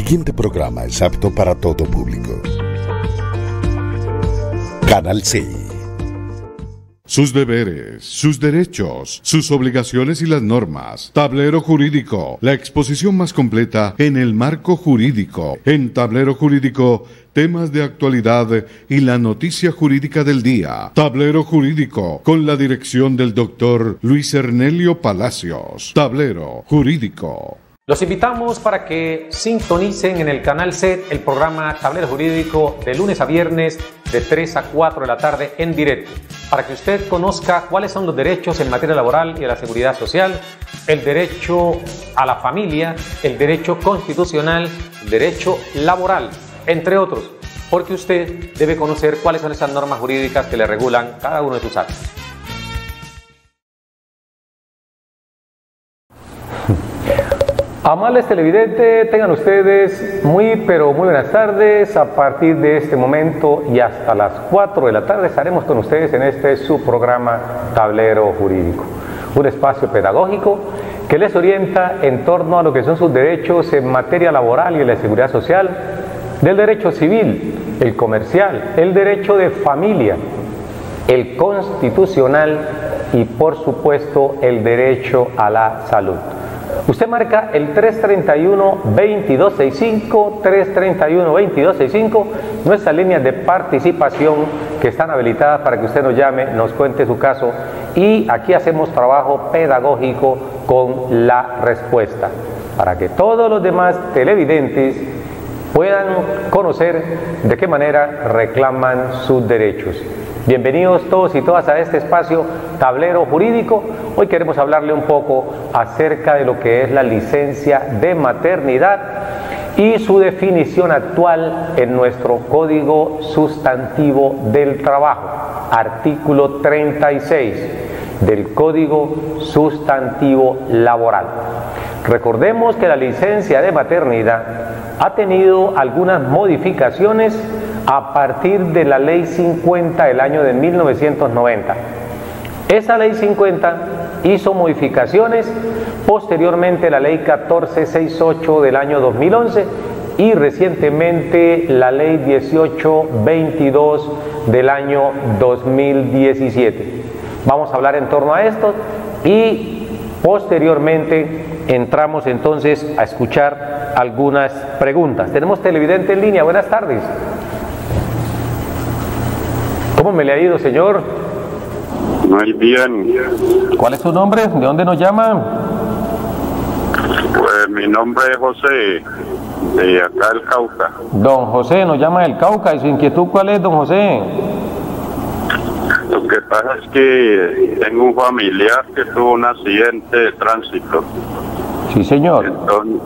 siguiente programa es apto para todo público. Canal C. Sus deberes, sus derechos, sus obligaciones y las normas. Tablero Jurídico, la exposición más completa en el marco jurídico. En Tablero Jurídico, temas de actualidad y la noticia jurídica del día. Tablero Jurídico, con la dirección del doctor Luis Ernelio Palacios. Tablero Jurídico. Los invitamos para que sintonicen en el Canal C el programa Tablero Jurídico de lunes a viernes de 3 a 4 de la tarde en directo, para que usted conozca cuáles son los derechos en materia laboral y de la seguridad social, el derecho a la familia, el derecho constitucional, el derecho laboral, entre otros, porque usted debe conocer cuáles son esas normas jurídicas que le regulan cada uno de sus actos. Amables televidentes, tengan ustedes muy buenas tardes. A partir de este momento y hasta las 4 de la tarde estaremos con ustedes en este su programa Tablero Jurídico, un espacio pedagógico que les orienta en torno a lo que son sus derechos en materia laboral y de la seguridad social, del derecho civil, el comercial, el derecho de familia, el constitucional y por supuesto el derecho a la salud. Usted marca el 331-2265, 331-2265, nuestras líneas de participación que están habilitadas para que usted nos llame, nos cuente su caso y aquí hacemos trabajo pedagógico con la respuesta, para que todos los demás televidentes puedan conocer de qué manera reclaman sus derechos. Bienvenidos todos y todas a este espacio Tablero Jurídico. Hoy queremos hablarle un poco acerca de lo que es la licencia de maternidad y su definición actual en nuestro Código Sustantivo del Trabajo, artículo 36 del Código Sustantivo Laboral. Recordemos que la licencia de maternidad ha tenido algunas modificaciones a partir de la Ley 50 del año de 1990. Esa Ley 50 hizo modificaciones, posteriormente la Ley 1468 del año 2011 y recientemente la Ley 1822 del año 2017. Vamos a hablar en torno a esto y posteriormente entramos entonces a escuchar algunas preguntas. Tenemos televidente en línea, buenas tardes. ¿Cómo me le ha ido, señor? Muy bien. ¿Cuál es su nombre? ¿De dónde nos llama? Pues mi nombre es José, de acá del Cauca. Don José nos llama del Cauca. ¿Y su inquietud cuál es, don José? Lo que pasa es que tengo un familiar que tuvo un accidente de tránsito. Sí, señor.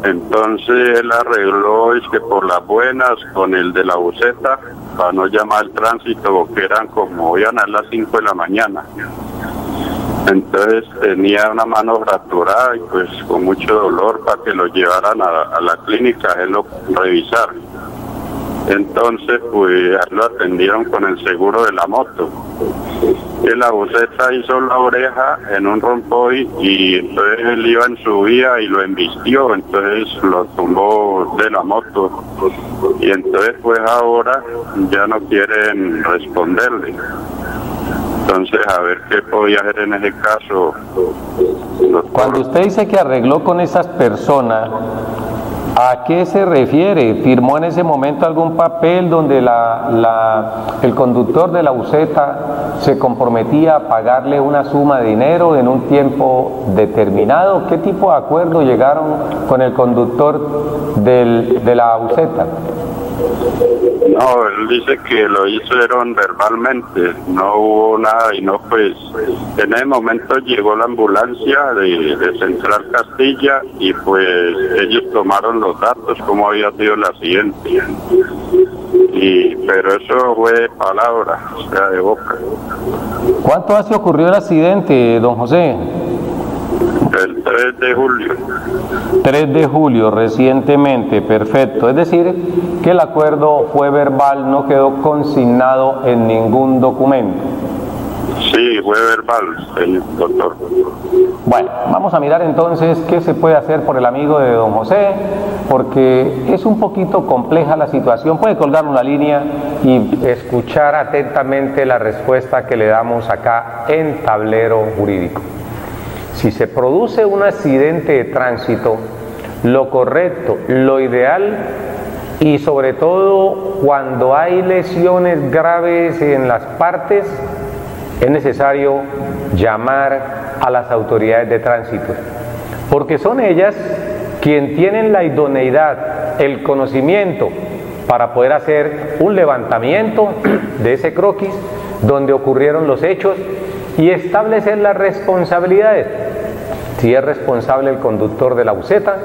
Entonces él arregló, es que por las buenas, con el de la buceta, para no llamar al tránsito, porque eran como, iban a las 5 de la mañana. Entonces tenía una mano fracturada y pues con mucho dolor para que lo llevaran a la clínica, a él lo revisar. Entonces pues lo atendieron con el seguro de la moto. Y la buceta hizo la oreja en un rompoy y entonces él iba en su vía y lo embistió, entonces lo tumbó de la moto. Y entonces pues ahora ya no quieren responderle. Entonces a ver qué podía hacer en ese caso. Cuando usted dice que arregló con esas personas, ¿a qué se refiere? ¿Firmó en ese momento algún papel donde el conductor de la buseta se comprometía a pagarle una suma de dinero en un tiempo determinado? ¿Qué tipo de acuerdo llegaron con el conductor de la buseta? No, él dice que lo hicieron verbalmente, no hubo nada y no pues, en ese momento llegó la ambulancia de Central Castilla y pues ellos tomaron los datos, cómo había sido el accidente, pero eso fue de palabra, o sea, de boca. ¿Cuánto hace ocurrió el accidente, don José? El 3 de julio. 3 de julio, recientemente, perfecto. Es decir, que el acuerdo fue verbal, no quedó consignado en ningún documento. Sí, fue verbal, señor doctor. Bueno, vamos a mirar entonces qué se puede hacer por el amigo de don José, porque es un poquito compleja la situación. Puede colgar una línea y escuchar atentamente la respuesta que le damos acá en Tablero Jurídico. Si se produce un accidente de tránsito, lo correcto, lo ideal, y sobre todo cuando hay lesiones graves en las partes, es necesario llamar a las autoridades de tránsito, porque son ellas quienes tienen la idoneidad, el conocimiento para poder hacer un levantamiento de ese croquis donde ocurrieron los hechos y establecer las responsabilidades, si es responsable el conductor de la buseta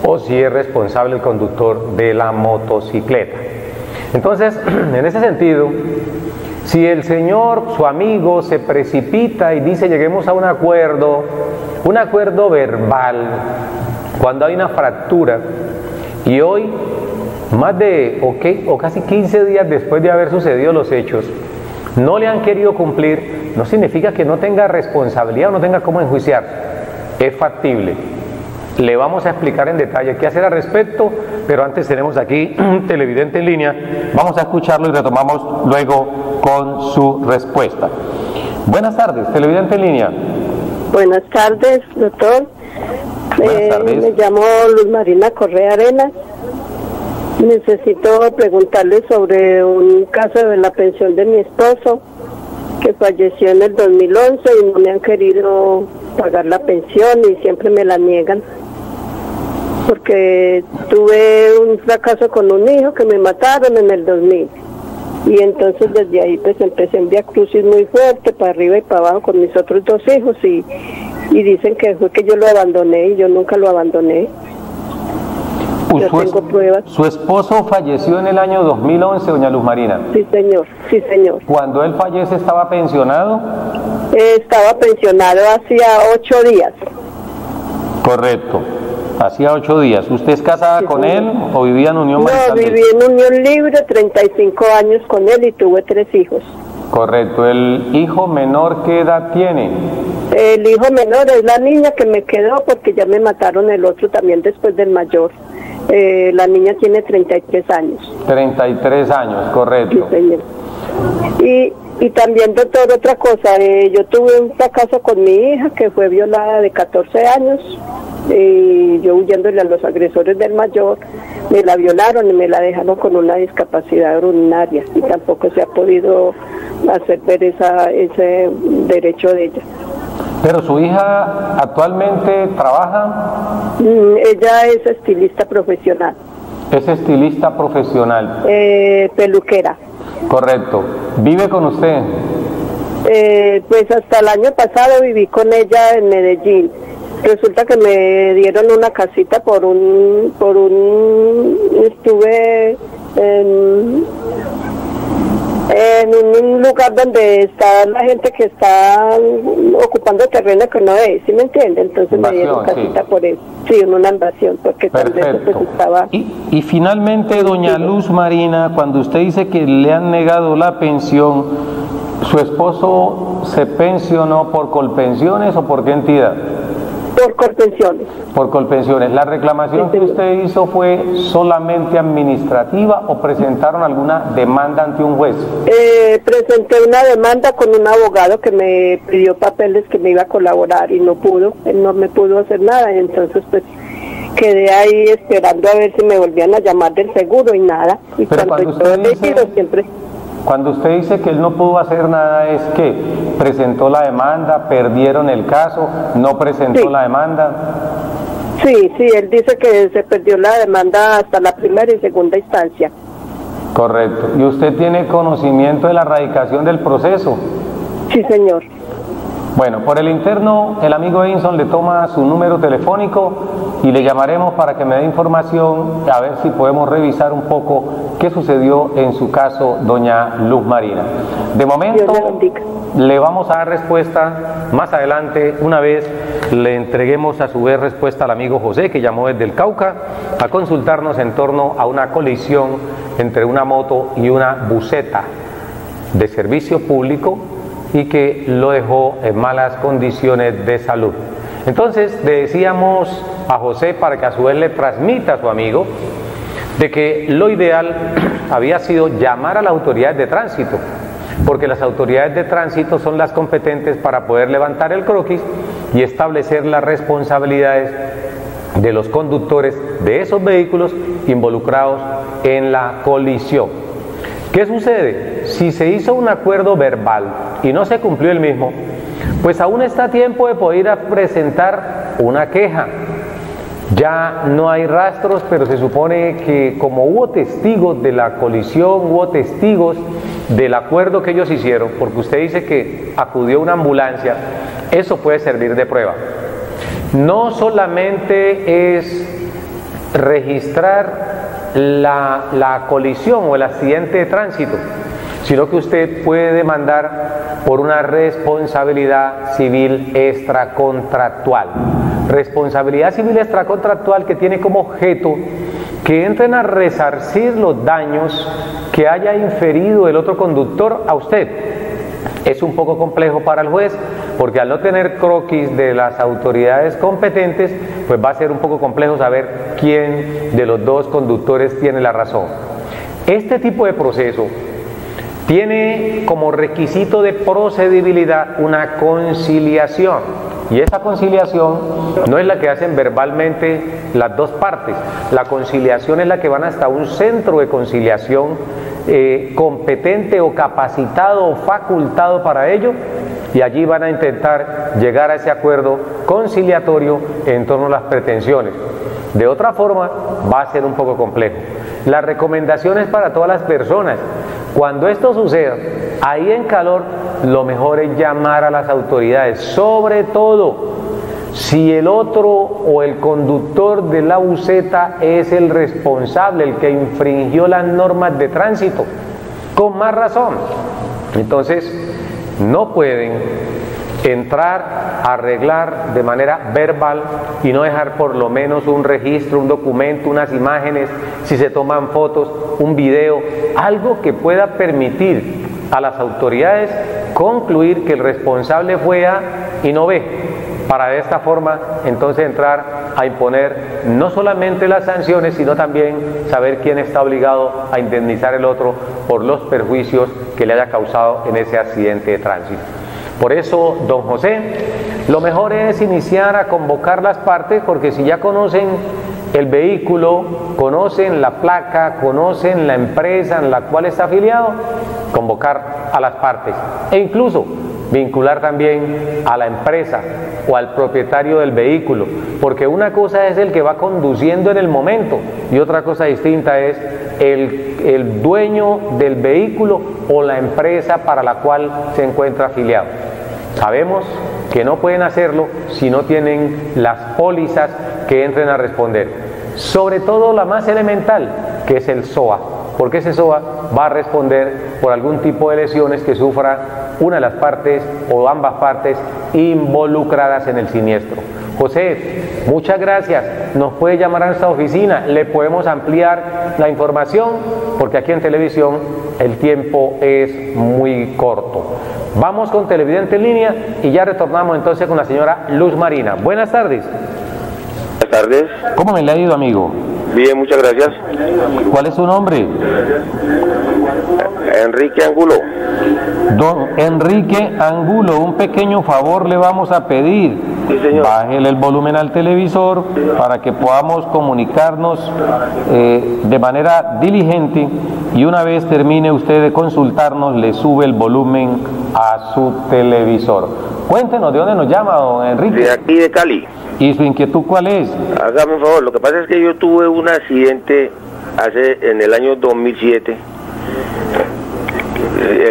o si es responsable el conductor de la motocicleta. Entonces, en ese sentido, si el señor, su amigo, se precipita y dice lleguemos a un acuerdo verbal, cuando hay una fractura, y hoy, más de o casi 15 días después de haber sucedido los hechos, no le han querido cumplir, no significa que no tenga responsabilidad o no tenga cómo enjuiciar, es factible. Le vamos a explicar en detalle qué hacer al respecto, pero antes tenemos aquí un televidente en línea, vamos a escucharlo y retomamos luego con su respuesta. Buenas tardes, televidente en línea. Buenas tardes, doctor. Buenas tardes. Me llamo Luz Marina Correa Arenas. Necesito preguntarle sobre un caso de la pensión de mi esposo, que falleció en el 2011 y no me han querido pagar la pensión y siempre me la niegan. Porque tuve un fracaso con un hijo que me mataron en el 2000. Y entonces desde ahí pues empecé en viacrucis muy fuerte, para arriba y para abajo con mis otros dos hijos y dicen que fue que yo lo abandoné y yo nunca lo abandoné. Yo tengo pruebas. ¿Su esposo falleció en el año 2011, doña Luz Marina? Sí, señor, sí, señor. ¿Cuando él fallece estaba pensionado? Estaba pensionado hacía 8 días. Correcto, hacía 8 días. ¿Usted es casada con él o vivía en unión marital? No, viví en unión libre, 35 años con él y tuve 3 hijos. Correcto. ¿El hijo menor qué edad tiene? El hijo menor es la niña que me quedó porque ya me mataron el otro también después del mayor. La niña tiene 33 años. 33 años, correcto. Sí, señor. Y también, doctor, otra cosa, yo tuve un fracaso con mi hija que fue violada de 14 años. Yo huyéndole a los agresores del mayor, me la violaron y me la dejaron con una discapacidad urinaria y tampoco se ha podido hacer ver ese derecho de ella. ¿Pero su hija actualmente trabaja? Ella es estilista profesional. ¿Es estilista profesional? Peluquera. Correcto. ¿Vive con usted? Pues hasta el año pasado viví con ella en Medellín. Resulta que me dieron una casita estuve en un lugar donde está la gente que está ocupando terreno que no es, ¿sí me entiende? Entonces invasión, me dieron casita, sí. Por eso, sí, en una invasión, porque perfecto. Pues estaba... Y finalmente, doña Luz Marina, cuando usted dice que le han negado la pensión, ¿su esposo se pensionó por Colpensiones o por qué entidad? Por Colpensiones. Por Colpensiones. ¿La reclamación que usted hizo fue solamente administrativa o presentaron alguna demanda ante un juez? Presenté una demanda con un abogado que me pidió papeles que me iba a colaborar y no pudo, él no me pudo hacer nada, y entonces pues quedé ahí esperando a ver si me volvían a llamar del seguro y nada. Y cuando usted dice que él no pudo hacer nada, ¿es que presentó la demanda, perdieron el caso, no presentó la demanda? Sí, él dice que se perdió la demanda hasta la primera y segunda instancia. Correcto. ¿Y usted tiene conocimiento de la radicación del proceso? Sí, señor. Bueno, por el interno, el amigo Edinson le toma su número telefónico y le llamaremos para que me dé información, a ver si podemos revisar un poco qué sucedió en su caso, doña Luz Marina. De momento, le vamos a dar respuesta más adelante, una vez le entreguemos a su vez respuesta al amigo José, que llamó desde el Cauca, a consultarnos en torno a una colisión entre una moto y una buseta de servicio público y que lo dejó en malas condiciones de salud. Entonces decíamos a José, para que a su vez le transmita a su amigo, de que lo ideal había sido llamar a las autoridades de tránsito, porque las autoridades de tránsito son las competentes para poder levantar el croquis y establecer las responsabilidades de los conductores de esos vehículos involucrados en la colisión. ¿Qué sucede? Si se hizo un acuerdo verbal y no se cumplió el mismo, pues aún está a tiempo de poder ir a presentar una queja. Ya no hay rastros, pero se supone que como hubo testigos de la colisión, hubo testigos del acuerdo que ellos hicieron, porque usted dice que acudió una ambulancia, eso puede servir de prueba. No solamente es registrar la colisión o el accidente de tránsito, sino que usted puede demandar por una responsabilidad civil extracontractual. Responsabilidad civil extracontractual que tiene como objeto que entren a resarcir los daños que haya inferido el otro conductor a usted. Es un poco complejo para el juez, porque al no tener croquis de las autoridades competentes, pues va a ser un poco complejo saber quién de los dos conductores tiene la razón. Este tipo de proceso tiene como requisito de procedibilidad una conciliación, y esa conciliación no es la que hacen verbalmente las dos partes. La conciliación es la que van hasta un centro de conciliación competente o capacitado o facultado para ello, y allí van a intentar llegar a ese acuerdo conciliatorio en torno a las pretensiones. De otra forma va a ser un poco complejo. La recomendación es para todas las personas: cuando esto suceda, ahí en calor, lo mejor es llamar a las autoridades, sobre todo si el otro o el conductor de la buseta es el responsable, el que infringió las normas de tránsito, con más razón. Entonces, no pueden entrar a arreglar de manera verbal y no dejar por lo menos un registro, un documento, unas imágenes, si se toman fotos, un video, algo que pueda permitir a las autoridades concluir que el responsable fue A y no B, para de esta forma entonces entrar a imponer no solamente las sanciones, sino también saber quién está obligado a indemnizar el otro por los perjuicios que le haya causado en ese accidente de tránsito. Por eso, don José, lo mejor es iniciar a convocar las partes, porque si ya conocen el vehículo, conocen la placa, conocen la empresa en la cual está afiliado, convocar a las partes e incluso vincular también a la empresa o al propietario del vehículo, porque una cosa es el que va conduciendo en el momento y otra cosa distinta es el dueño del vehículo o la empresa para la cual se encuentra afiliado. Sabemos que no pueden hacerlo si no tienen las pólizas que entren a responder, sobre todo la más elemental, que es el SOA, porque ese SOA va a responder por algún tipo de lesiones que sufra una de las partes o ambas partes involucradas en el siniestro. José, muchas gracias. Nos puede llamar a nuestra oficina, le podemos ampliar la información, porque aquí en televisión el tiempo es muy corto. Vamos con Televidente en Línea y ya retornamos entonces con la señora Luz Marina. Buenas tardes. Buenas tardes. ¿Cómo me le ha ido, amigo? Bien, muchas gracias. ¿Cuál es su nombre? Enrique Angulo. Don Enrique Angulo, un pequeño favor le vamos a pedir. Sí, señor. Bájele el volumen al televisor para que podamos comunicarnos de manera diligente, y una vez termine usted de consultarnos, le sube el volumen a su televisor. Cuéntenos, ¿de dónde nos llama, don Enrique? De aquí de Cali. ¿Y su inquietud cuál es? Hágame un favor, lo que pasa es que yo tuve un accidente en el año 2007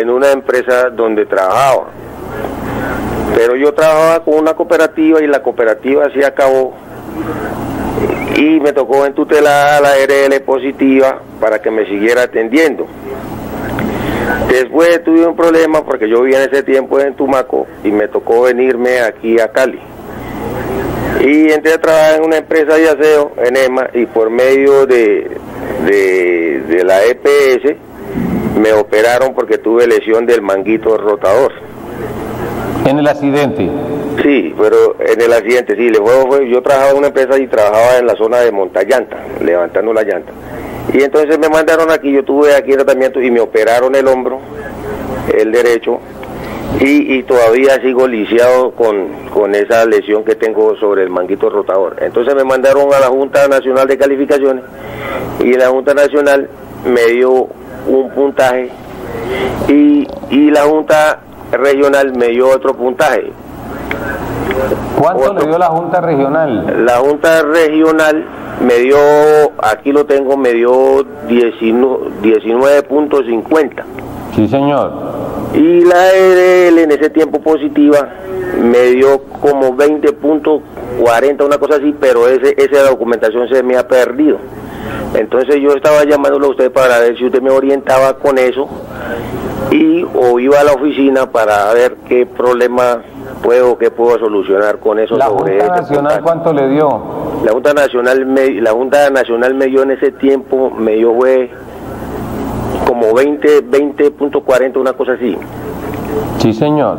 en una empresa donde trabajaba, pero yo trabajaba con una cooperativa y la cooperativa se acabó y me tocó entutelar a la RL positiva para que me siguiera atendiendo. Después tuve un problema porque yo vivía en ese tiempo en Tumaco y me tocó venirme aquí a Cali. Y entré a trabajar en una empresa de aseo, en EMA, y por medio de la EPS me operaron porque tuve lesión del manguito rotador. ¿En el accidente? Sí, pero en el accidente, sí, yo trabajaba en una empresa y trabajaba en la zona de montallanta, levantando la llanta. Y entonces me mandaron aquí, yo tuve aquí tratamiento y me operaron el hombro, el derecho, y todavía sigo lisiado con esa lesión que tengo sobre el manguito rotador. Entonces me mandaron a la Junta Nacional de Calificaciones y la Junta Nacional me dio un puntaje y la Junta Regional me dio otro puntaje. ¿Cuánto le dio la Junta Regional? La Junta Regional me dio, aquí lo tengo, me dio 19.50. Sí, señor. Y la EDL en ese tiempo positiva me dio como 20.40, una cosa así, pero esa documentación se me ha perdido. Entonces yo estaba llamándolo a usted para ver si usted me orientaba con eso o iba a la oficina para ver qué problema puedo solucionar con eso. ¿La Junta Nacional cuánto le dio? La Junta Nacional me dio en ese tiempo, me dio fue como 20.40, una cosa así. Sí, señor.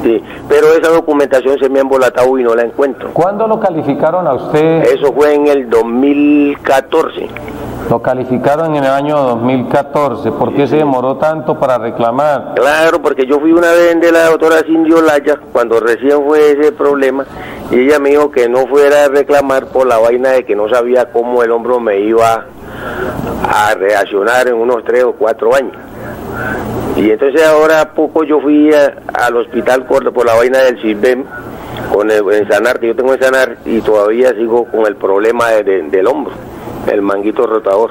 Sí, pero esa documentación se me ha embolatado y no la encuentro. ¿Cuándo lo calificaron a usted? Eso fue en el 2014. Lo calificaron en el año 2014. ¿Por qué se demoró tanto para reclamar? Claro, porque yo fui una vez de la doctora Cindy Olaya cuando recién fue ese problema y ella me dijo que no fuera a reclamar por la vaina de que no sabía cómo el hombro me iba a reaccionar en unos 3 o 4 años. Y entonces ahora poco yo fui al hospital por la vaina del CISBEN con el Sanar, que yo tengo el Sanar, y todavía sigo con el problema del hombro, el manguito rotador.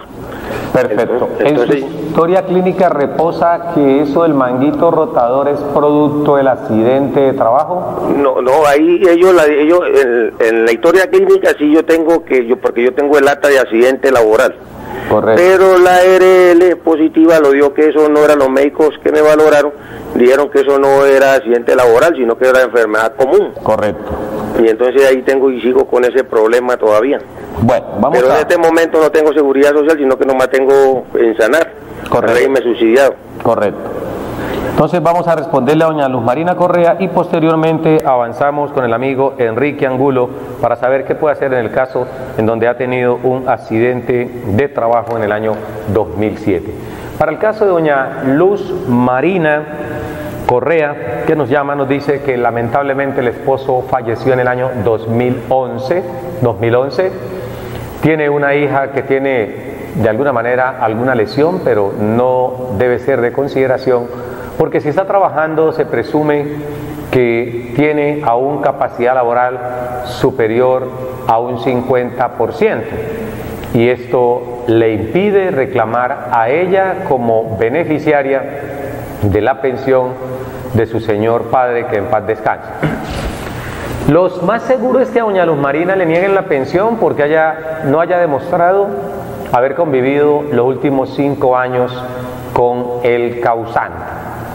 Perfecto. Entonces, ¿en su historia clínica reposa que eso del manguito rotador es producto del accidente de trabajo? No, ahí ellos en la historia clínica sí porque yo tengo el acta de accidente laboral. Correcto. Pero la RL positiva lo dio que eso no eran los médicos que me valoraron, dijeron que eso no era accidente laboral, sino que era enfermedad común. Correcto. Y entonces ahí tengo y sigo con ese problema todavía. Bueno, pero en este momento no tengo seguridad social, sino que nomás tengo en Sanar. Correcto. Régimen subsidiado. Correcto. Entonces vamos a responderle a doña Luz Marina Correa y posteriormente avanzamos con el amigo Enrique Angulo para saber qué puede hacer en el caso en donde ha tenido un accidente de trabajo en el año 2007. Para el caso de doña Luz Marina Correa, que nos llama, nos dice que lamentablemente el esposo falleció en el año 2011. Tiene una hija que tiene de alguna manera alguna lesión, pero no debe ser de consideración, porque si está trabajando se presume que tiene aún capacidad laboral superior a un 50%, y esto le impide reclamar a ella como beneficiaria de la pensión de su señor padre, que en paz descanse. Los más seguros es que a doña Luz Marina le nieguen la pensión porque no haya demostrado haber convivido los últimos 5 años con el causante.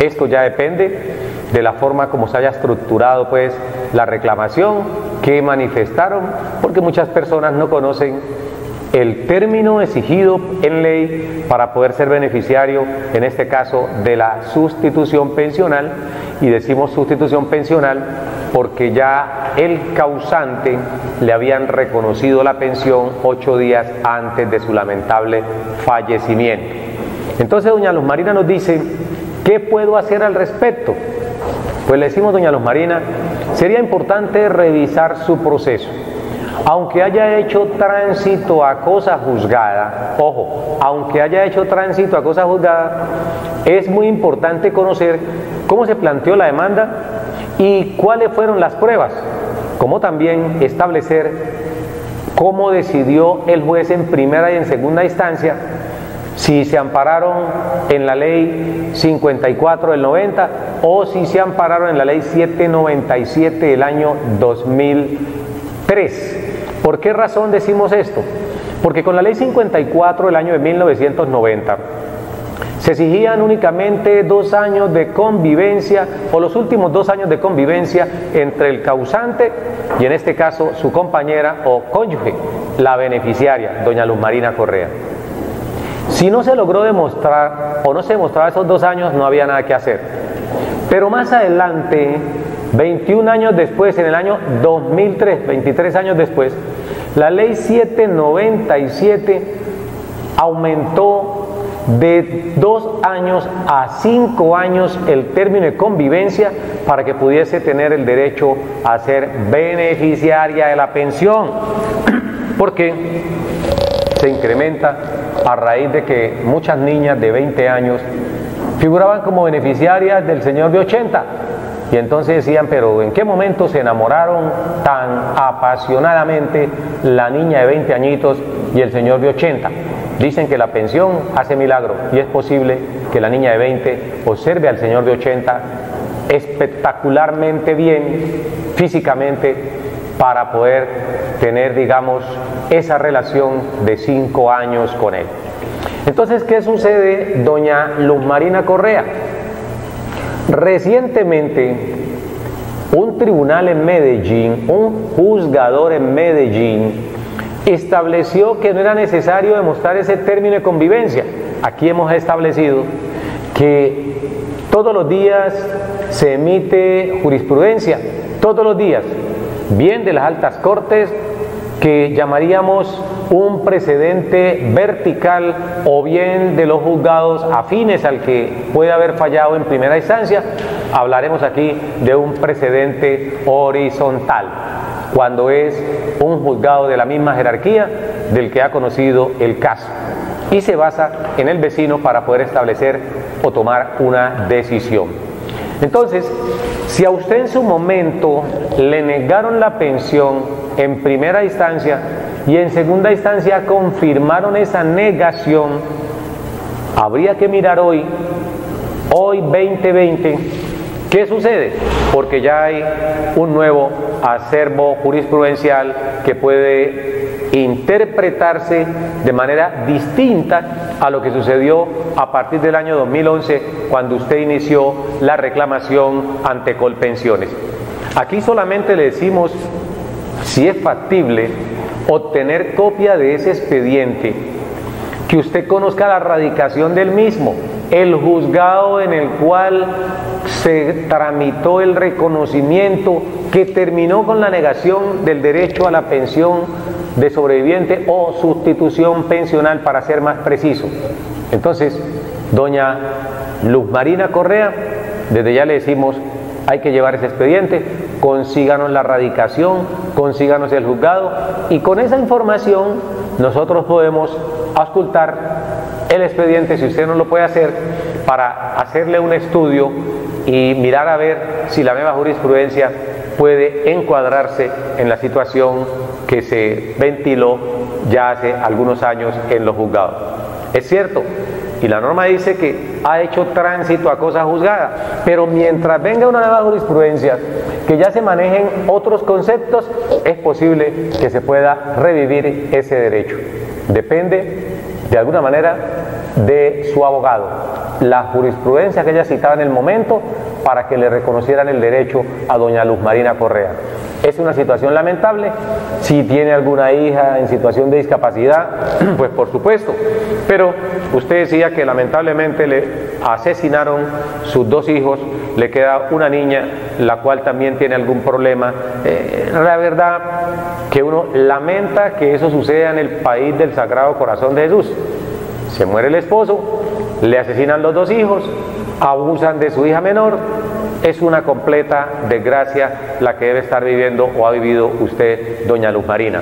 Esto ya depende de la forma como se haya estructurado pues la reclamación que manifestaron, porque muchas personas no conocen el término exigido en ley para poder ser beneficiario, en este caso de la sustitución pensional, y decimos sustitución pensional porque ya el causante le habían reconocido la pensión 8 días antes de su lamentable fallecimiento. Entonces doña Luz Marina nos dice, ¿qué puedo hacer al respecto? Pues le decimos, doña Luz Marina, sería importante revisar su proceso. Aunque haya hecho tránsito a cosa juzgada, ojo, aunque haya hecho tránsito a cosa juzgada, es muy importante conocer cómo se planteó la demanda y cuáles fueron las pruebas, como también establecer cómo decidió el juez en primera y en segunda instancia, si se ampararon en la ley 54 del 90 o si se ampararon en la ley 797 del año 2003. ¿Por qué razón decimos esto? Porque con la ley 54 del año de 1990 se exigían únicamente 2 años de convivencia, o los últimos 2 años de convivencia entre el causante y en este caso su compañera o cónyuge, la beneficiaria, doña Luz Marina Correa. Si no se logró demostrar o no se demostraba esos 2 años, no había nada que hacer. Pero más adelante 21 años después, en el año 2003, 23 años después, la ley 797 aumentó de 2 años a 5 años el término de convivencia para que pudiese tener el derecho a ser beneficiaria de la pensión, porque se incrementa a raíz de que muchas niñas de 20 años figuraban como beneficiarias del señor de 80, y entonces decían, pero ¿en qué momento se enamoraron tan apasionadamente la niña de 20 añitos y el señor de 80? Dicen que la pensión hace milagro, y es posible que la niña de 20 observe al señor de 80 espectacularmente bien físicamente para poder tener, digamos, esa relación de 5 años con él. Entonces, ¿qué sucede, doña Luz Marina Correa? Recientemente, un tribunal en Medellín, un juzgador en Medellín, estableció que no era necesario demostrar ese término de convivencia. Aquí hemos establecido que todos los días se emite jurisprudencia, todos los días, bien de las altas cortes, que llamaríamos un precedente vertical, o bien de los juzgados afines al que puede haber fallado en primera instancia. Hablaremos aquí de un precedente horizontal, cuando es un juzgado de la misma jerarquía del que ha conocido el caso, y se basa en el vecino para poder establecer o tomar una decisión. Entonces, si a usted en su momento le negaron la pensión en primera instancia y en segunda instancia confirmaron esa negación, habría que mirar hoy 2020, ¿qué sucede? Porque ya hay un nuevo acervo jurisprudencial que puede interpretarse de manera distinta a lo que sucedió a partir del año 2011, cuando usted inició la reclamación ante Colpensiones. Aquí solamente le decimos si es factible obtener copia de ese expediente, que usted conozca la radicación del mismo, el juzgado en el cual se tramitó el reconocimiento que terminó con la negación del derecho a la pensión de sobreviviente o sustitución pensional, para ser más preciso. Entonces, doña Luz Marina Correa, desde ya le decimos, hay que llevar ese expediente, consíganos la radicación, consíganos el juzgado, y con esa información nosotros podemos auscultar el expediente, si usted no lo puede hacer, para hacerle un estudio y mirar a ver si la nueva jurisprudencia puede encuadrarse en la situación que se ventiló ya hace algunos años en los juzgados. Es cierto, y la norma dice que ha hecho tránsito a cosa juzgada, pero mientras venga una nueva jurisprudencia, que ya se manejen otros conceptos, es posible que se pueda revivir ese derecho. Depende, de alguna manera, de su abogado, la jurisprudencia que ella citaba en el momento, para que le reconocieran el derecho a doña Luz Marina Correa. Es una situación lamentable. Si tiene alguna hija en situación de discapacidad, pues por supuesto, pero usted decía que lamentablemente le asesinaron sus 2 hijos, le queda una niña, la cual también tiene algún problema. La verdad que uno lamenta que eso suceda en el país del Sagrado Corazón de Jesús. Se muere el esposo, le asesinan los 2 hijos, abusan de su hija menor. Es una completa desgracia la que debe estar viviendo o ha vivido usted, doña Luz Marina.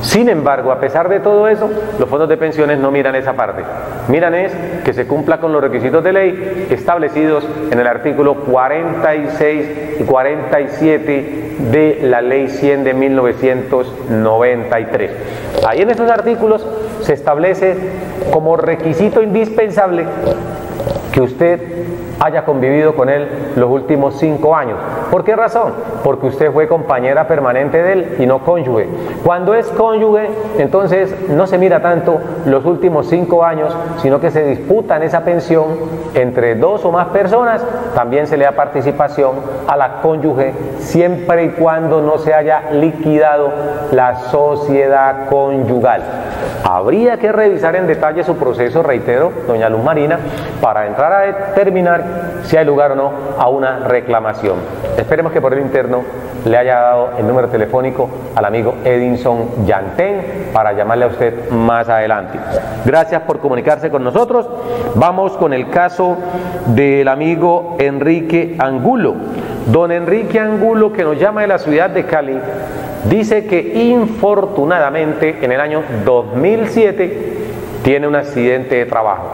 Sin embargo, a pesar de todo eso, los fondos de pensiones no miran esa parte. Miran es que se cumpla con los requisitos de ley establecidos en el artículo 46 y 47 de la Ley 100 de 1993. Ahí en esos artículos se establece como requisito indispensable que usted haya convivido con él los últimos 5 años. ¿Por qué razón? Porque usted fue compañera permanente de él y no cónyuge. Cuando es cónyuge, entonces no se mira tanto los últimos 5 años, sino que se disputan esa pensión entre 2 o más personas. También se le da participación a la cónyuge, siempre y cuando no se haya liquidado la sociedad conyugal. Habría que revisar en detalle su proceso, reitero, doña Luz Marina, para entrar para determinar si hay lugar o no a una reclamación. Esperemos que por el interno le haya dado el número telefónico al amigo Edinson Yantén para llamarle a usted más adelante. Gracias por comunicarse con nosotros. Vamos con el caso del amigo Enrique Angulo. Don Enrique Angulo, que nos llama de la ciudad de Cali, dice que infortunadamente en el año 2007 tiene un accidente de trabajo.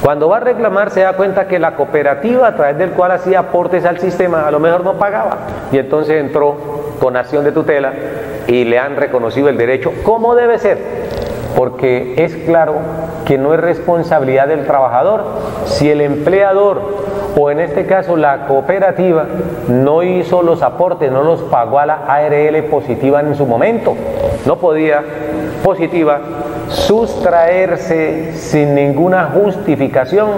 Cuando va a reclamar se da cuenta que la cooperativa a través del cual hacía aportes al sistema a lo mejor no pagaba, y entonces entró con acción de tutela y le han reconocido el derecho como debe ser, porque es claro que no es responsabilidad del trabajador si el empleador, o en este caso la cooperativa, no hizo los aportes, no los pagó a la ARL Positiva en su momento. No podía Positiva sustraerse sin ninguna justificación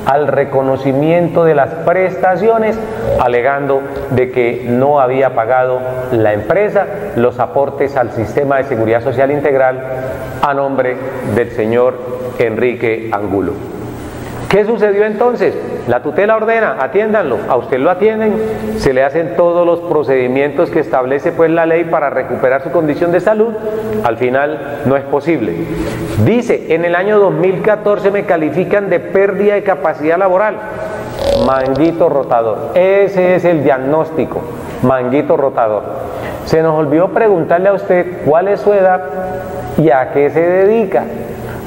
al reconocimiento de las prestaciones, alegando de que no había pagado la empresa los aportes al sistema de seguridad social integral a nombre del señor Enrique Angulo. ¿Qué sucedió entonces? La tutela ordena, atiéndanlo, a usted lo atienden, se le hacen todos los procedimientos que establece pues la ley para recuperar su condición de salud. Al final no es posible. Dice, en el año 2014 me califican de pérdida de capacidad laboral. Manguito rotador, ese es el diagnóstico, manguito rotador. Se nos olvidó preguntarle a usted cuál es su edad y a qué se dedica.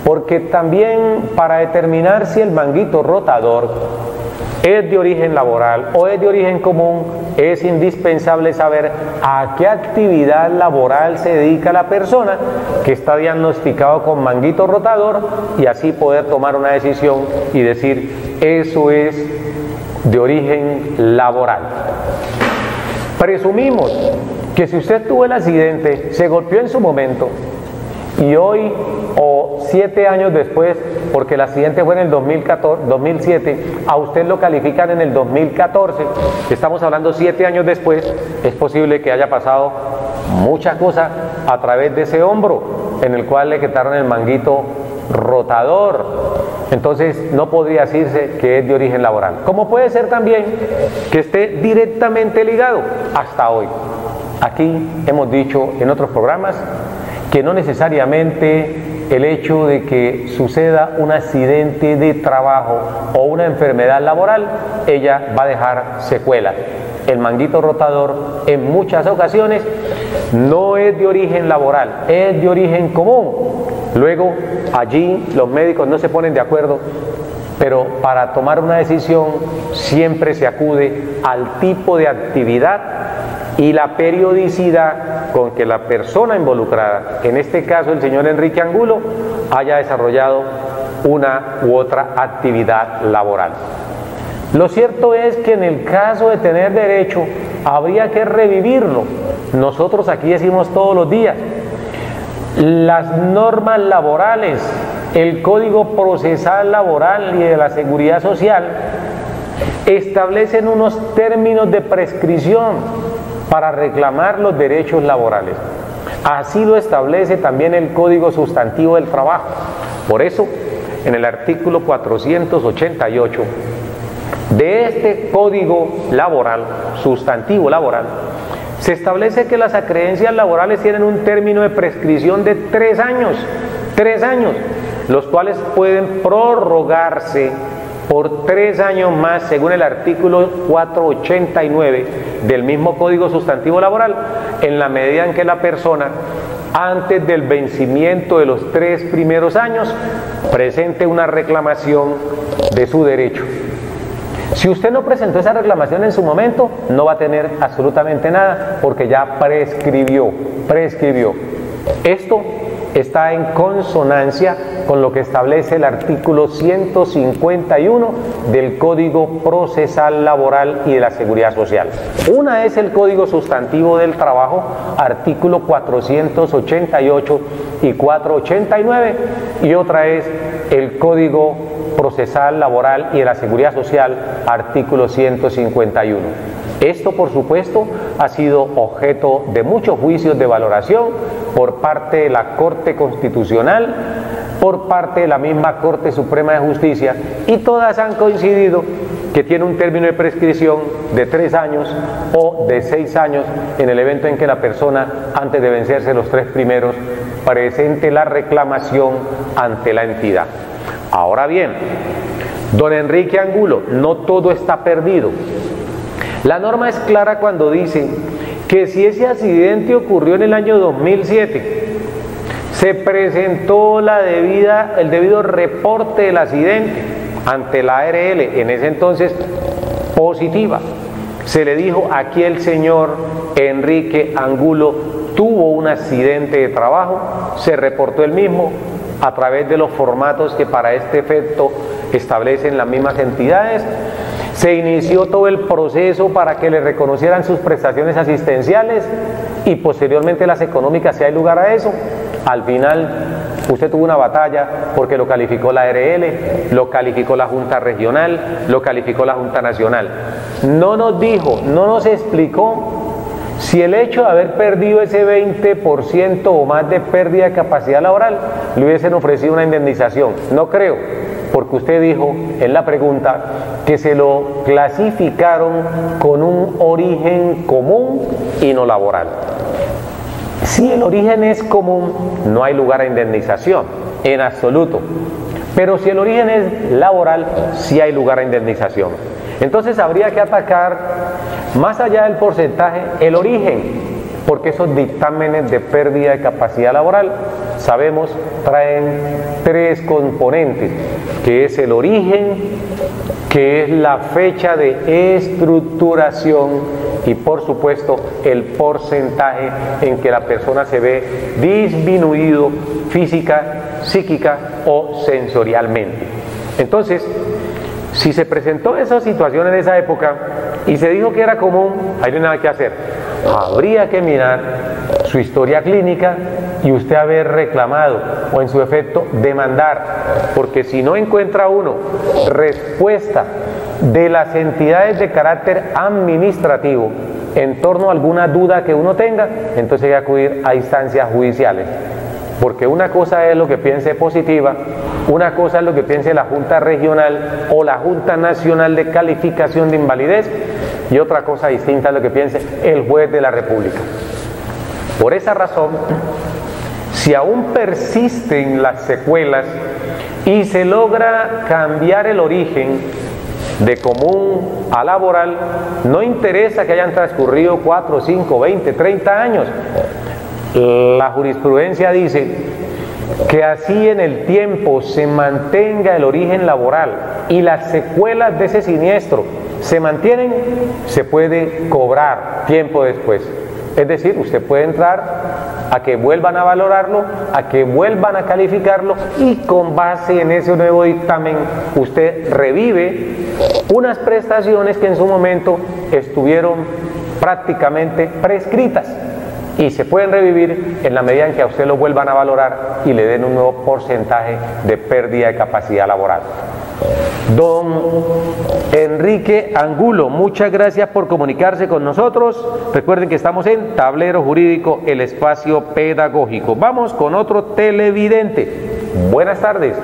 Porque también para determinar si el manguito rotador es de origen laboral o es de origen común, es indispensable saber a qué actividad laboral se dedica la persona que está diagnosticado con manguito rotador, y así poder tomar una decisión y decir, eso es de origen laboral. Presumimos que si usted tuvo el accidente, se golpeó en su momento, y hoy o 7 años después, porque el accidente fue en el 2007, a usted lo califican en el 2014, estamos hablando 7 años después, es posible que haya pasado muchas cosas a través de ese hombro en el cual le quitaron el manguito rotador. Entonces no podría decirse que es de origen laboral, como puede ser también que esté directamente ligado hasta hoy. Aquí hemos dicho en otros programas que no necesariamente el hecho de que suceda un accidente de trabajo o una enfermedad laboral, ella va a dejar secuelas. El manguito rotador en muchas ocasiones no es de origen laboral, es de origen común. Luego allí los médicos no se ponen de acuerdo, pero para tomar una decisión siempre se acude al tipo de actividad y la periodicidad con que la persona involucrada, en este caso el señor Enrique Angulo, haya desarrollado una u otra actividad laboral. Lo cierto es que en el caso de tener derecho, habría que revivirlo. Nosotros aquí decimos todos los días, las normas laborales, el Código Procesal Laboral y de la Seguridad Social establecen unos términos de prescripción para reclamar los derechos laborales. Así lo establece también el Código Sustantivo del Trabajo. Por eso, en el artículo 488 de este Código Laboral, sustantivo laboral, se establece que las acreencias laborales tienen un término de prescripción de 3 años, los cuales pueden prorrogarse por 3 años más, según el artículo 489 del mismo Código Sustantivo Laboral, en la medida en que la persona, antes del vencimiento de los 3 primeros años, presente una reclamación de su derecho. Si usted no presentó esa reclamación en su momento, no va a tener absolutamente nada, porque ya prescribió. Esto está en consonancia con lo que establece el artículo 151 del Código Procesal Laboral y de la Seguridad Social. Una es el Código Sustantivo del Trabajo, artículo 488 y 489, y otra es el Código Procesal Laboral y de la Seguridad Social, artículo 151. Esto, por supuesto, ha sido objeto de muchos juicios de valoración por parte de la Corte Constitucional, por parte de la misma Corte Suprema de Justicia, y todas han coincidido que tiene un término de prescripción de 3 años o de 6 años en el evento en que la persona, antes de vencerse los 3 primeros, presente la reclamación ante la entidad. Ahora bien, don Enrique Angulo, no todo está perdido. La norma es clara cuando dice que si ese accidente ocurrió en el año 2007, se presentó el debido reporte del accidente ante la ARL, en ese entonces positiva. Se le dijo: aquí el señor Enrique Angulo tuvo un accidente de trabajo, se reportó el mismo a través de los formatos que para este efecto establecen las mismas entidades. Se inició todo el proceso para que le reconocieran sus prestaciones asistenciales y posteriormente las económicas, si hay lugar a eso. Al final usted tuvo una batalla porque lo calificó la ARL, lo calificó la Junta Regional, lo calificó la Junta Nacional. No nos dijo, no nos explicó si el hecho de haber perdido ese 20% o más de pérdida de capacidad laboral le hubiesen ofrecido una indemnización. No creo, porque usted dijo en la pregunta que se lo clasificaron con un origen común y no laboral. Si el origen es común, no hay lugar a indemnización, en absoluto. Pero si el origen es laboral, sí hay lugar a indemnización. Entonces habría que atacar, más allá del porcentaje, el origen, porque esos dictámenes de pérdida de capacidad laboral, sabemos, traen 3 componentes, que es el origen, que es la fecha de estructuración y por supuesto el porcentaje en que la persona se ve disminuido física, psíquica o sensorialmente. Entonces, si se presentó esa situación en esa época y se dijo que era común, ahí no hay nada que hacer. Habría que mirar su historia clínica y usted haber reclamado o en su efecto demandar, porque si no encuentra uno respuesta de las entidades de carácter administrativo en torno a alguna duda que uno tenga, entonces hay que acudir a instancias judiciales, porque una cosa es lo que piense positiva, una cosa es lo que piense la Junta Regional o la Junta Nacional de Calificación de Invalidez, y otra cosa distinta es lo que piense el juez de la República. Por esa razón, si aún persisten las secuelas y se logra cambiar el origen de común a laboral, no interesa que hayan transcurrido 4, 5, 20, 30 años. La jurisprudencia dice que así en el tiempo se mantenga el origen laboral y las secuelas de ese siniestro se mantienen, se puede cobrar tiempo después. Es decir, usted puede entrar a que vuelvan a valorarlo, a que vuelvan a calificarlo, y con base en ese nuevo dictamen usted revive unas prestaciones que en su momento estuvieron prácticamente prescritas y se pueden revivir en la medida en que a usted lo vuelvan a valorar y le den un nuevo porcentaje de pérdida de capacidad laboral. Don Enrique Angulo, muchas gracias por comunicarse con nosotros. Recuerden que estamos en Tablero Jurídico, el espacio pedagógico. Vamos con otro televidente. Buenas tardes.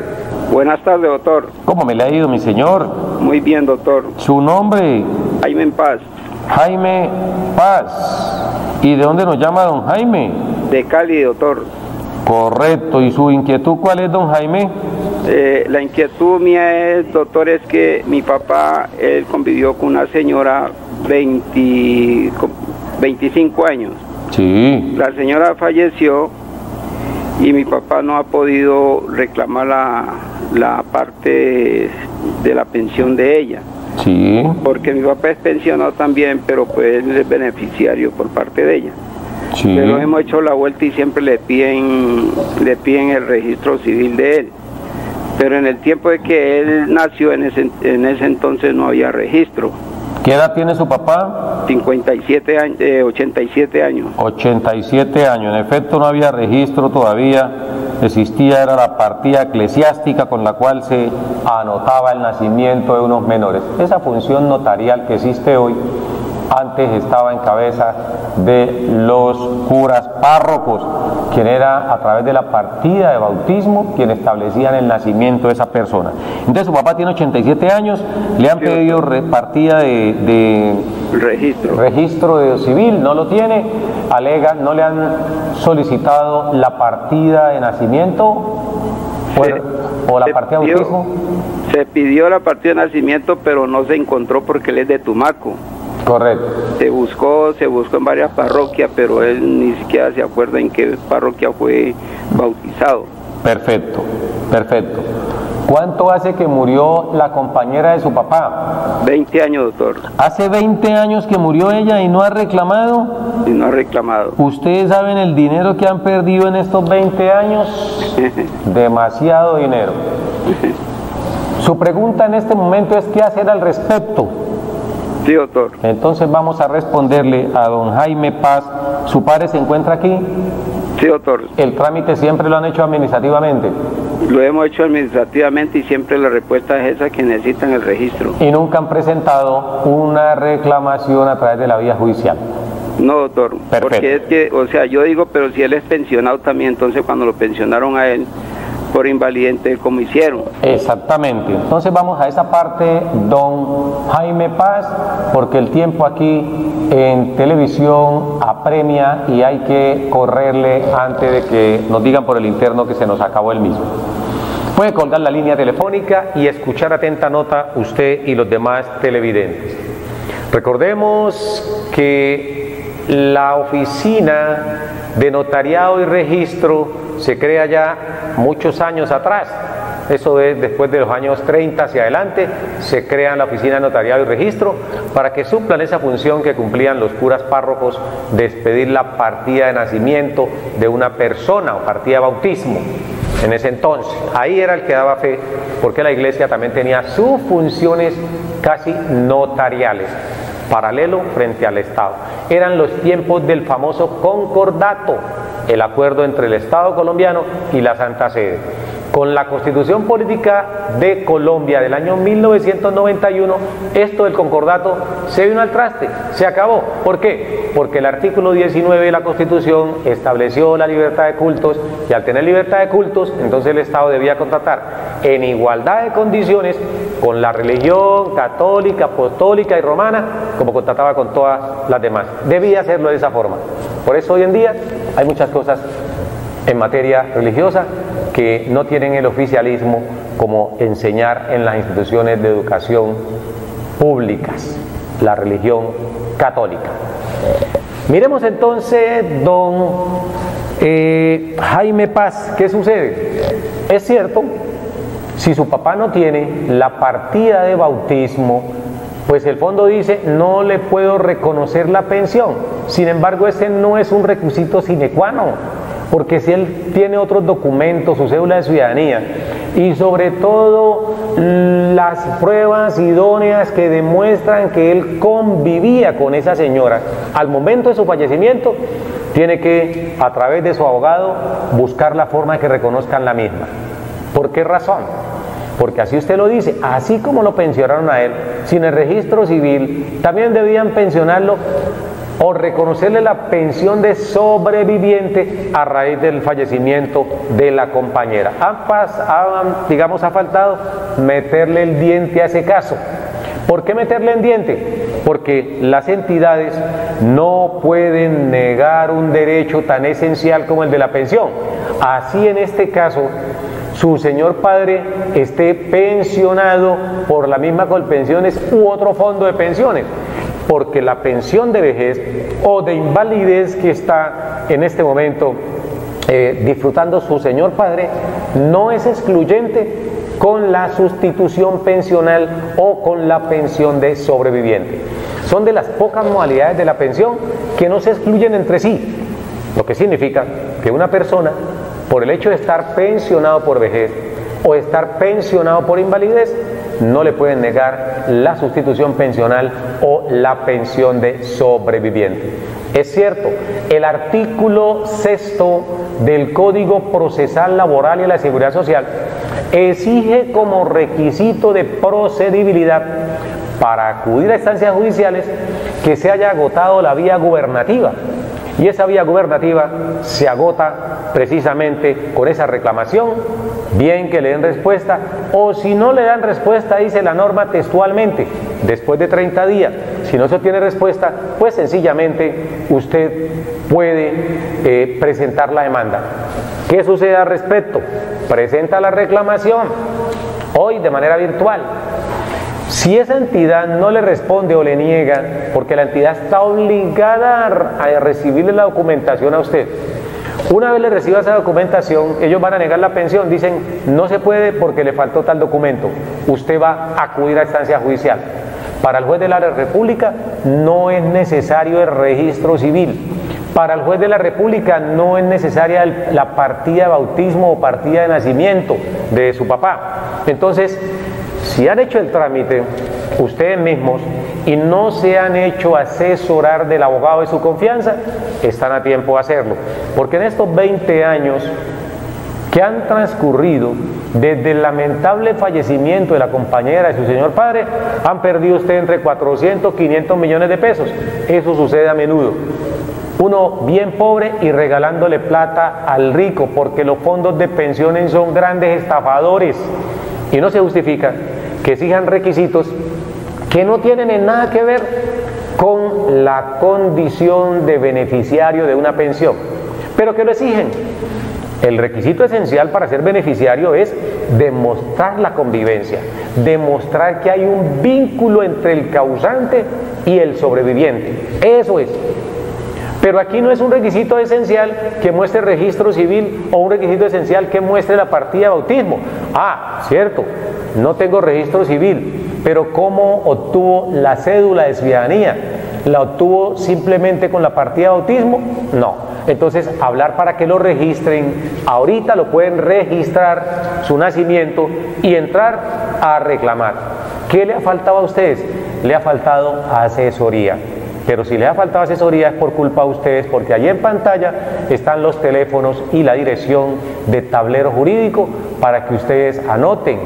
Buenas tardes, doctor. ¿Cómo me le ha ido, mi señor? Muy bien, doctor. ¿Su nombre? Jaime Paz. Jaime Paz. ¿Y de dónde nos llama don Jaime? De Cali, doctor. Correcto. ¿Y su inquietud cuál es, don Jaime? La inquietud mía es, doctor, es que mi papá, él convivió con una señora 25 años. Sí. La señora falleció y mi papá no ha podido reclamar la parte de la pensión de ella. Sí. Porque mi papá es pensionado también, pero pues él es beneficiario por parte de ella. Sí. Pero hemos hecho la vuelta y siempre le piden el registro civil de él. Pero en el tiempo de que él nació, en ese entonces no había registro. ¿Qué edad tiene su papá? 87 años, 87 años. 87 años. En efecto, no había registro todavía. Existía, era la partida eclesiástica con la cual se anotaba el nacimiento de unos menores. Esa función notarial que existe hoy antes estaba en cabeza de los curas párrocos, quien era a través de la partida de bautismo quien establecían el nacimiento de esa persona. Entonces su papá tiene 87 años, le han pedido partida de registro civil, no lo tiene, alega, no le han solicitado la partida de nacimiento o la partida de bautismo. Se pidió la partida de nacimiento, pero no se encontró porque él es de Tumaco. Correcto. Se buscó en varias parroquias, pero él ni siquiera se acuerda en qué parroquia fue bautizado. Perfecto, perfecto. ¿Cuánto hace que murió la compañera de su papá? 20 años, doctor. ¿Hace 20 años que murió ella y no ha reclamado? Y no ha reclamado. ¿Ustedes saben el dinero que han perdido en estos 20 años? Demasiado dinero. Su pregunta en este momento es ¿qué hacer al respecto? Sí, doctor. Entonces vamos a responderle a don Jaime Paz. ¿Su padre se encuentra aquí? Sí, doctor. ¿El trámite siempre lo han hecho administrativamente? Lo hemos hecho administrativamente y siempre la respuesta es esa, que necesitan el registro. ¿Y nunca han presentado una reclamación a través de la vía judicial? No, doctor. Perfecto. Porque es que, o sea, yo digo, pero si él es pensionado también, entonces cuando lo pensionaron a él por invalidente, ¿cómo hicieron? Exactamente. Entonces vamos a esa parte, don Jaime Paz, porque el tiempo aquí en televisión apremia y hay que correrle antes de que nos digan por el interno que se nos acabó el mismo. Puede colgar la línea telefónica y escuchar atenta nota usted y los demás televidentes. Recordemos que la oficina de notariado y registro se crea ya muchos años atrás. Eso es después de los años 30 hacia adelante, se crea la oficina de notariado y registro para que suplan esa función que cumplían los curas párrocos de expedir la partida de nacimiento de una persona o partida de bautismo. En ese entonces, ahí era el que daba fe, porque la iglesia también tenía sus funciones casi notariales, paralelo frente al Estado. Eran los tiempos del famoso concordato, el acuerdo entre el Estado colombiano y la Santa Sede. Con la Constitución Política de Colombia del año 1991, esto del concordato se vino al traste, se acabó. ¿Por qué? Porque el artículo 19 de la Constitución estableció la libertad de cultos y al tener libertad de cultos, entonces el Estado debía contratar en igualdad de condiciones con la religión católica, apostólica y romana, como contrataba con todas las demás. Debía hacerlo de esa forma. Por eso hoy en día hay muchas cosas en materia religiosa que no tienen el oficialismo, como enseñar en las instituciones de educación públicas la religión católica. Miremos entonces, don Jaime Paz, ¿qué sucede? Es cierto, si su papá no tiene la partida de bautismo, pues el fondo dice, no le puedo reconocer la pensión. Sin embargo, ese no es un requisito sine qua non, porque si él tiene otros documentos, su cédula de ciudadanía, y sobre todo las pruebas idóneas que demuestran que él convivía con esa señora al momento de su fallecimiento, tiene que, a través de su abogado, buscar la forma de que reconozcan la misma. ¿Por qué razón? Porque así usted lo dice, así como lo pensionaron a él, sin el registro civil, también debían pensionarlo o reconocerle la pensión de sobreviviente a raíz del fallecimiento de la compañera. Ha faltado meterle el diente a ese caso. ¿Por qué meterle el diente? Porque las entidades no pueden negar un derecho tan esencial como el de la pensión. Así en este caso, su señor padre esté pensionado por la misma Colpensiones u otro fondo de pensiones, porque la pensión de vejez o de invalidez que está en este momento disfrutando su señor padre no es excluyente con la sustitución pensional o con la pensión de sobreviviente. Son de las pocas modalidades de la pensión que no se excluyen entre sí, lo que significa que una persona, por el hecho de estar pensionado por vejez o estar pensionado por invalidez, no le pueden negar la sustitución pensional o la pensión de sobreviviente. Es cierto, el artículo 6º del Código Procesal Laboral y de la Seguridad Social exige como requisito de procedibilidad para acudir a instancias judiciales que se haya agotado la vía gubernativa. Y esa vía gubernativa se agota precisamente con esa reclamación, bien que le den respuesta, o si no le dan respuesta, dice la norma textualmente, después de 30 días, si no se tiene respuesta, pues sencillamente usted puede presentar la demanda. ¿Qué sucede al respecto? Presenta la reclamación, hoy de manera virtual. Si esa entidad no le responde o le niega, porque la entidad está obligada a recibirle la documentación a usted, una vez le reciba esa documentación, ellos van a negar la pensión, dicen no se puede porque le faltó tal documento, usted va a acudir a instancia judicial. Para el juez de la República no es necesario el registro civil, para el juez de la República no es necesaria la partida de bautismo o partida de nacimiento de su papá. Entonces, si han hecho el trámite ustedes mismos y no se han hecho asesorar del abogado de su confianza, están a tiempo de hacerlo. Porque en estos 20 años que han transcurrido desde el lamentable fallecimiento de la compañera de su señor padre, han perdido usted entre 400 y 500 millones de pesos. Eso sucede a menudo. Uno bien pobre y regalándole plata al rico, porque los fondos de pensiones son grandes estafadores. Y no se justifica que exijan requisitos que no tienen en nada que ver con la condición de beneficiario de una pensión, pero que lo exigen. El requisito esencial para ser beneficiario es demostrar la convivencia, demostrar que hay un vínculo entre el causante y el sobreviviente. Eso es. Pero aquí no es un requisito esencial que muestre registro civil o un requisito esencial que muestre la partida de bautismo. Ah, cierto, no tengo registro civil, pero ¿cómo obtuvo la cédula de ciudadanía? ¿La obtuvo simplemente con la partida de bautismo? No. Entonces, hablar para que lo registren, ahorita lo pueden registrar su nacimiento y entrar a reclamar. ¿Qué le ha faltado a ustedes? Le ha faltado asesoría. Pero si les ha faltado asesoría es por culpa de ustedes, porque allí en pantalla están los teléfonos y la dirección de Tablero Jurídico para que ustedes anoten,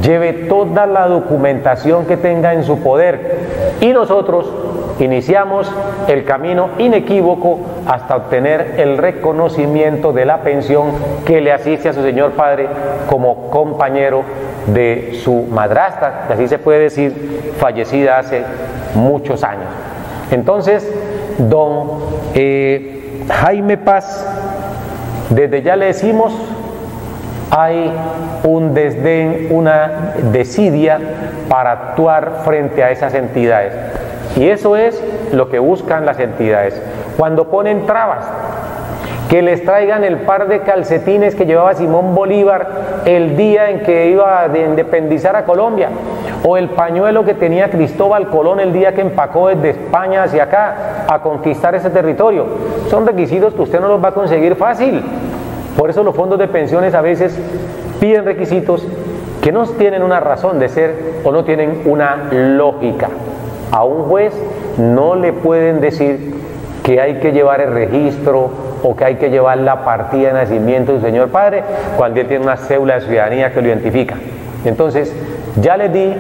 lleve toda la documentación que tenga en su poder y nosotros iniciamos el camino inequívoco hasta obtener el reconocimiento de la pensión que le asiste a su señor padre como compañero de su madrastra, así se puede decir, fallecida hace muchos años. Entonces, don Jaime Paz, desde ya le decimos, hay un desdén, una desidia para actuar frente a esas entidades. Y eso es lo que buscan las entidades. Cuando ponen trabas, que les traigan el par de calcetines que llevaba Simón Bolívar el día en que iba a independizar a Colombia, o el pañuelo que tenía Cristóbal Colón el día que empacó desde España hacia acá a conquistar ese territorio. Son requisitos que usted no los va a conseguir fácil. Por eso los fondos de pensiones a veces piden requisitos que no tienen una razón de ser o no tienen una lógica. A un juez no le pueden decir que hay que llevar el registro o que hay que llevar la partida de nacimiento de su señor padre cuando él tiene una cédula de ciudadanía que lo identifica. Entonces, ya les di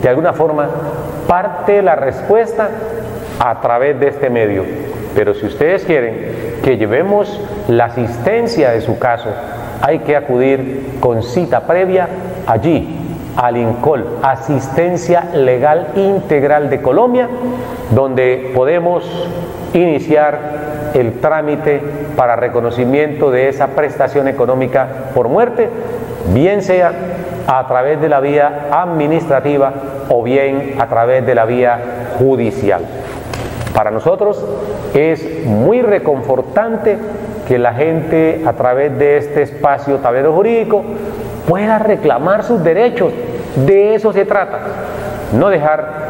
de alguna forma parte de la respuesta a través de este medio. Pero si ustedes quieren que llevemos la asistencia de su caso, hay que acudir con cita previa allí, al INCOL, Asistencia Legal Integral de Colombia, donde podemos iniciar el trámite para reconocimiento de esa prestación económica por muerte, bien sea a través de la vía administrativa o bien a través de la vía judicial. Para nosotros es muy reconfortante que la gente a través de este espacio Tablero Jurídico pueda reclamar sus derechos. De eso se trata. No dejar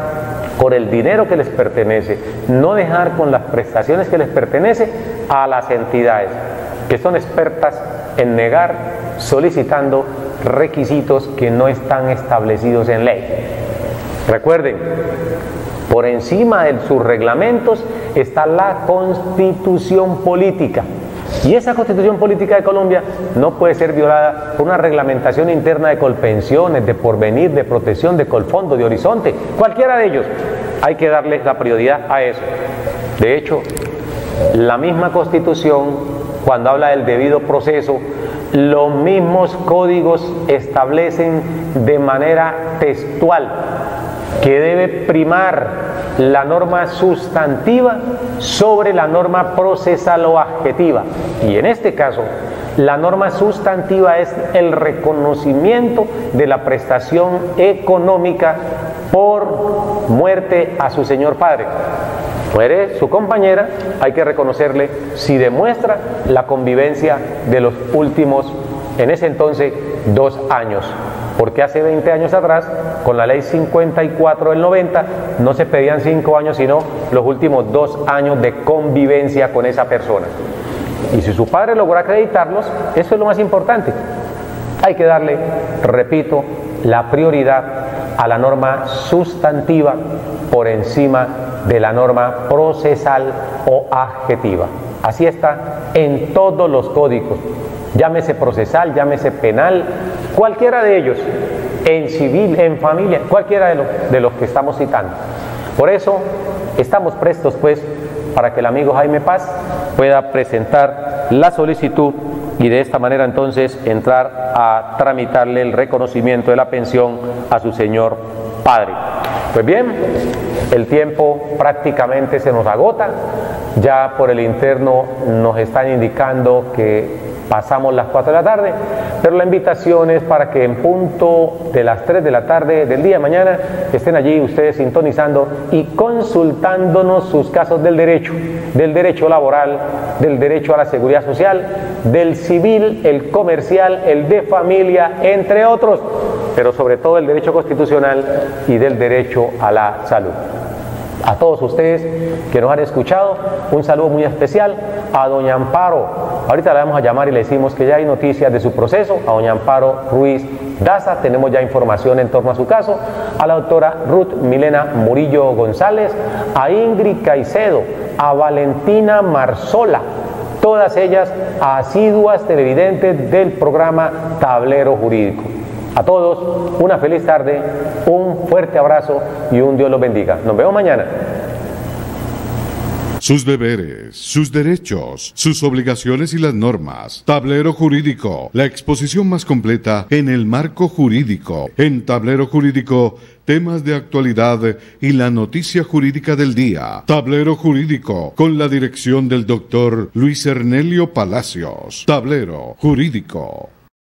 con el dinero que les pertenece, no dejar con las prestaciones que les pertenece a las entidades que son expertas en negar solicitando requisitos que no están establecidos en ley. Recuerden, por encima de sus reglamentos está la Constitución Política. Y esa Constitución Política de Colombia no puede ser violada por una reglamentación interna de Colpensiones, de Porvenir, de Protección, de Colfondo, de Horizonte, cualquiera de ellos. hay que darle la prioridad a eso. De hecho, la misma Constitución, cuando habla del debido proceso, los mismos códigos establecen de manera textual que debe primar la norma sustantiva sobre la norma procesal o adjetiva. Y en este caso, la norma sustantiva es el reconocimiento de la prestación económica por muerte a su señor padre. Muere su compañera, hay que reconocerle si demuestra la convivencia de los últimos, en ese entonces, 2 años. Porque hace 20 años atrás, con la ley 54 del 90, no se pedían 5 años, sino los últimos 2 años de convivencia con esa persona. Y si su padre logró acreditarlos, eso es lo más importante. Hay que darle, repito, la prioridad a la norma sustantiva por encima de la norma procesal o adjetiva. Así está en todos los códigos, llámese procesal, llámese penal, cualquiera de ellos, en civil, en familia, cualquiera de los que estamos citando. Por eso estamos prestos pues para que el amigo Jaime Paz pueda presentar la solicitud y de esta manera entonces entrar a tramitarle el reconocimiento de la pensión a su señor padre. Pues bien, el tiempo prácticamente se nos agota, ya por el interno nos están indicando que pasamos las 4 de la tarde, pero la invitación es para que en punto de las 3 de la tarde del día de mañana estén allí ustedes sintonizando y consultándonos sus casos del derecho laboral, del derecho a la seguridad social, del civil, el comercial, el de familia, entre otros, pero sobre todo el derecho constitucional y del derecho a la salud. A todos ustedes que nos han escuchado, un saludo muy especial a doña Amparo. Ahorita la vamos a llamar y le decimos que ya hay noticias de su proceso, a doña Amparo Ruiz Daza, tenemos ya información en torno a su caso, a la doctora Ruth Milena Murillo González, a Ingrid Caicedo, a Valentina Marzola, todas ellas asiduas televidentes del programa Tablero Jurídico. A todos, una feliz tarde, un fuerte abrazo y un Dios los bendiga. Nos vemos mañana. Sus deberes, sus derechos, sus obligaciones y las normas. Tablero Jurídico, la exposición más completa en el marco jurídico. En Tablero Jurídico, temas de actualidad y la noticia jurídica del día. Tablero Jurídico, con la dirección del doctor Luis Ernelio Palacios. Tablero Jurídico.